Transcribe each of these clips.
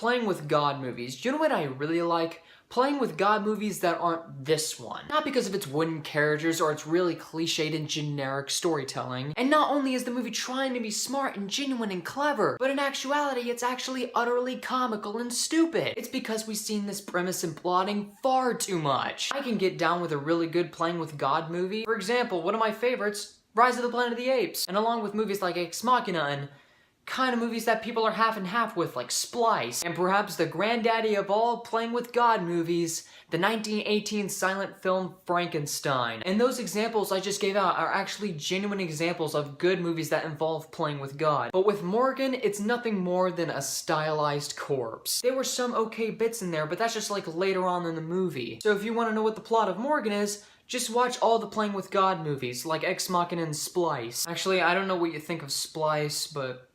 playing with God movies. Do you know what I really like? Playing with God movies that aren't this one. Not because of its wooden characters or its really cliched and generic storytelling. And not only is the movie trying to be smart and genuine and clever, but in actuality it's actually utterly comical and stupid. It's because we've seen this premise and plotting far too much. I can get down with a really good playing with God movie. For example, one of my favorites, Rise of the Planet of the Apes. And along with movies like Ex Machina and kind of movies that people are half and half with, like Splice, and perhaps the granddaddy of all playing with God movies, the 1918 silent film Frankenstein. And those examples I just gave out are actually genuine examples of good movies that involve playing with God. But with Morgan, it's nothing more than a stylized corpse. There were some okay bits in there, but that's just like later on in the movie. So if you want to know what the plot of Morgan is, just watch all the Playing with God movies, like Ex Machina and Splice. Actually, I don't know what you think of Splice, but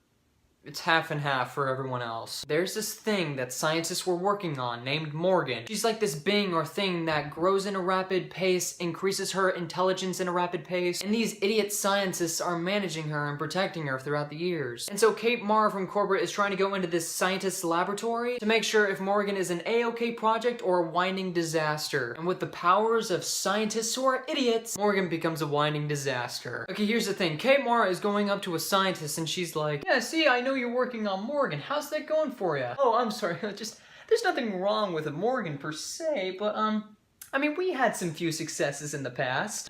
it's half and half for everyone else. There's this thing that scientists were working on named Morgan. She's like this being or thing that grows in a rapid pace, increases her intelligence in a rapid pace, and these idiot scientists are managing her and protecting her throughout the years. And so Kate Mara from Corbett is trying to go into this scientist's laboratory to make sure if Morgan is an A-OK project or a whining disaster. And with the powers of scientists who are idiots, Morgan becomes a whining disaster. Okay, here's the thing. Kate Mara is going up to a scientist and she's like, yeah, see, I know you're working on Morgan. How's that going for you? Oh, I'm sorry. There's nothing wrong with a Morgan per se, but, I mean, we had some few successes in the past.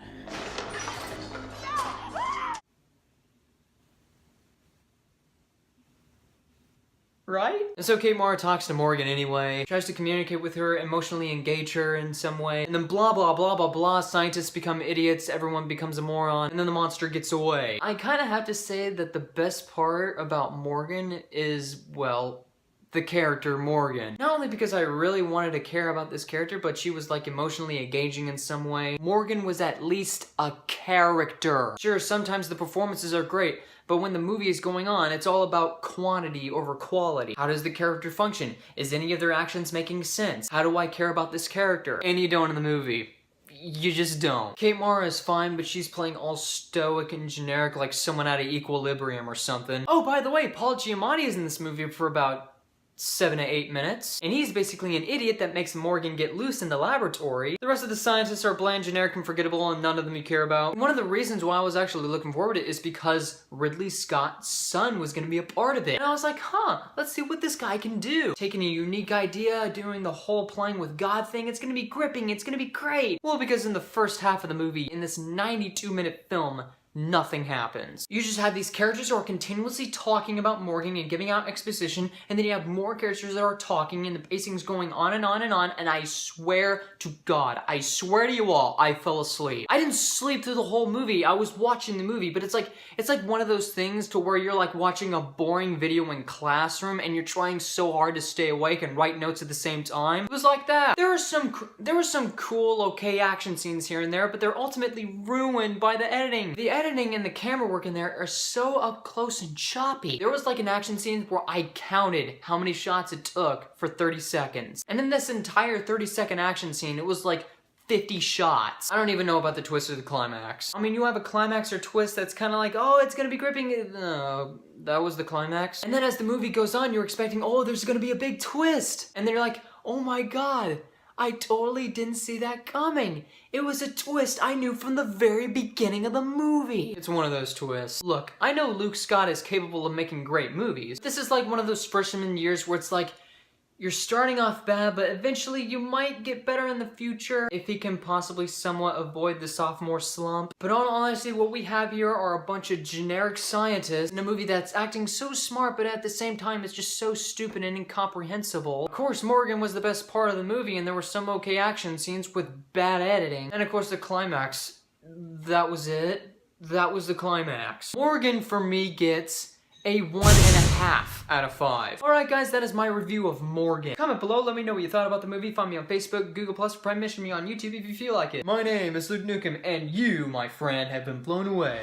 Right? And so Kate Mara talks to Morgan anyway, tries to communicate with her, emotionally engage her in some way, and then blah blah blah blah blah, scientists become idiots, everyone becomes a moron, and then the monster gets away. I kind of have to say that the best part about Morgan is, well, the character Morgan. Not only because I really wanted to care about this character, but she was like emotionally engaging in some way. Morgan was at least a character. Sure, sometimes the performances are great, but when the movie is going on, it's all about quantity over quality. How does the character function? Is any of their actions making sense? How do I care about this character? And you don't in the movie. You just don't. Kate Mara is fine, but she's playing all stoic and generic like someone out of Equilibrium or something. Oh, by the way, Paul Giamatti is in this movie for about 7 to 8 minutes, and he's basically an idiot that makes Morgan get loose in the laboratory. The rest of the scientists are bland, generic, and forgettable, and none of them you care about. And one of the reasons why I was actually looking forward to it is because Ridley Scott's son was gonna be a part of it. And I was like, huh, let's see what this guy can do. Taking a unique idea, doing the whole playing with God thing, it's gonna be gripping, it's gonna be great. Well, because in the first half of the movie, in this 92-minute film, nothing happens. You just have these characters who are continuously talking about Morgan and giving out exposition, and then you have more characters that are talking, and the pacing's going on and on and on, and I swear to God, I swear to you all, I fell asleep. I didn't sleep through the whole movie, I was watching the movie, but it's like one of those things to where you're like watching a boring video in classroom, and you're trying so hard to stay awake and write notes at the same time. It was like that. There were some cool, okay action scenes here and there, but they're ultimately ruined by the editing. The editing and the camera work in there are so up close and choppy. There was like an action scene where I counted how many shots it took for 30 seconds. And in this entire 30-second action scene, it was like 50 shots. I don't even know about the twist or the climax. I mean, you have a climax or twist that's kind of like, oh, it's gonna be gripping. That was the climax. And then as the movie goes on, you're expecting, oh, there's gonna be a big twist. And then you're like, oh my God, I totally didn't see that coming. It was a twist I knew from the very beginning of the movie. It's one of those twists. Look, I know Luke Scott is capable of making great movies. This is like one of those freshman years where it's like, you're starting off bad, but eventually you might get better in the future if he can possibly somewhat avoid the sophomore slump. But in all honesty, what we have here are a bunch of generic scientists in a movie that's acting so smart, but at the same time it's just so stupid and incomprehensible. Of course, Morgan was the best part of the movie, and there were some okay action scenes with bad editing. And of course the climax, that was it. That was the climax. Morgan, for me, gets a 1.5 out of 5. Alright guys, that is my review of Morgan. Comment below, let me know what you thought about the movie. Find me on Facebook, Google+, or Prime Mission me on YouTube if you feel like it. My name is Luke Nukem, and you, my friend, have been blown away.